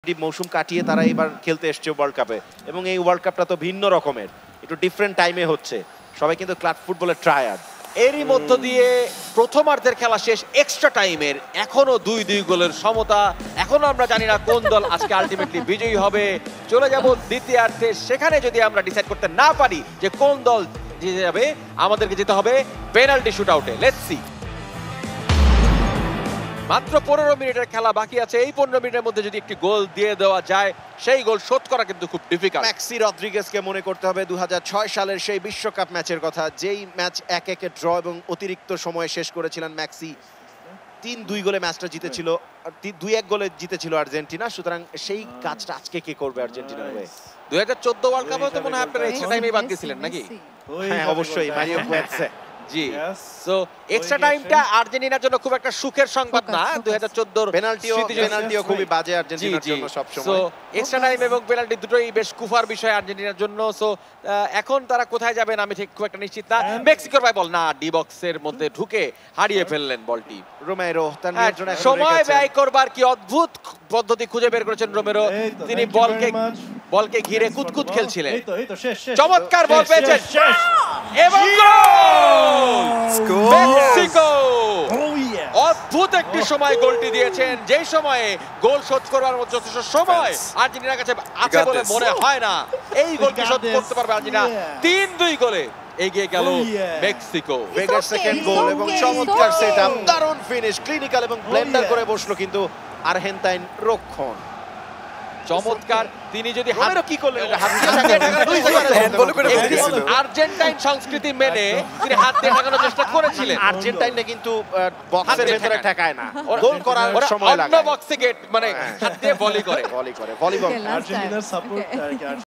মৌসুম কাটিয়ে তারা এবার খেলতে এসছে ওয়ার্ল্ড কাপে এবং এই ওয়ার্ল্ড কাপটা তো ভিন্ন রকমের, একটু ডিফারেন্ট টাইমে হচ্ছে। সবাই কিন্তু ক্লাব ফুটবলের ট্রায়াড। এরই মধ্য দিয়ে প্রথমার্ধের খেলা শেষ, এক্সট্রা টাইমের এখনো 2-2 গোলের সমতা। এখনো আমরা জানি না কোন দল আজকে আলটিমেটলি বিজয়ী হবে। চলে যাব দ্বিতীয়ার্ধে, সেখানে যদি আমরা ডিসাইড করতে না পারি যে কোন দল জিতে যাবে, আমাদেরকে যেতে হবে পেনাল্টি শুট আউটে। Let's see. মাত্র 15 মিনিটের খেলা বাকি আছে। এই 15 মিনিটের মধ্যে যদি একটি গোল দিয়ে দেওয়া যায়, সেই গোল শোধ করা কিন্তু খুব ডিফিকাল্ট। ম্যাক্সি রদ্রিগেজকে মনে করতে হবে 2006 সালের সেই বিশ্বকাপ ম্যাচের কথা, যেই ম্যাচ 1-1 ড্র এবং অতিরিক্ত সময়ে শেষ করেছিলেন ম্যাক্সি। 3-2 গোলে ম্যাচটা জিতেছিল, 2-1 গোলে জিতেছিল আর্জেন্টিনা। সুতরাং সেই কাজটা আজকে কে করবে আর্জেন্টিনার হয়ে? 2014 ওয়ার্ল্ড কাপে তো মনে হয় আপনারা এক্সট্রা টাইমে বাদ গেছিলেন নাকি? হ্যাঁ, অবশ্যই মারিও গোয়েটসে। জি, সো এক্সট্রা টাইমটা আর্জেন্টিনার জন্য খুব একটা সুখের সংবাদ না। 2014 পেনাল্টিও খুবই বাজে আর্জেন্টিনার জন্য সব সময়। সো এক্সট্রা টাইম এবং পেনাল্টি দুটোই বেশ কুফার বিষয় আর্জেন্টিনার জন্য। সো এখন তারা কোথায় যাবেন আমি ঠিক খুব একটা নিশ্চিত না। মেক্সিকোর ভাই বল না, ডি বক্সের মধ্যে ঢুকে হারিয়ে ফেললেন বলটি। রোমেরো তার নিয়ন্ত্রণে সময় ব্যয় করবার কি অদ্ভুত পদ্ধতি খুঁজে বের করেছেন রোমেরো। তিনি বলকে ঘিরে কুতকুত খেলছিলেন। চমৎকার বল পেয়েছেন এবং মেক্সিকো অদ্ভুত একটি সময় গোলটি দিয়েছেন, যেই সময়ে গোল শোধ করবার মতো যথেষ্ট সময় আর্জেন্টিনার কাছে আছে বলে মনে হয় না। এই গোলটি শোধ করতে পারবে আর্জেন্টিনা। 3-2 গোলে এগিয়ে গেল মেক্সিকো। ভেগার সেকেন্ড গোল এবং চমৎকার সেটআপ, দারুণ ফিনিশ, ক্লিনিক্যাল এবং ব্লেন্ডার করে বসলো কিন্তু আর্জেন্টাইন রক্ষণ। চমৎকার। তিনি যদি কি করলেন, আর্জেন্টাইন সংস্কৃতি মেনে তিনি হাত দিয়ে ঠেকানোর চেষ্টা করেছিলেন। আর্জেন্টাইনটা কিন্তু বক্সের ভেতরে ঠেকায় না, গোল করার সময় লাগে। অন্য বক্সে গেট মানে হাত দিয়ে ভলি করে ভলিবল। আর্জেন্টিনার সাপোর্ট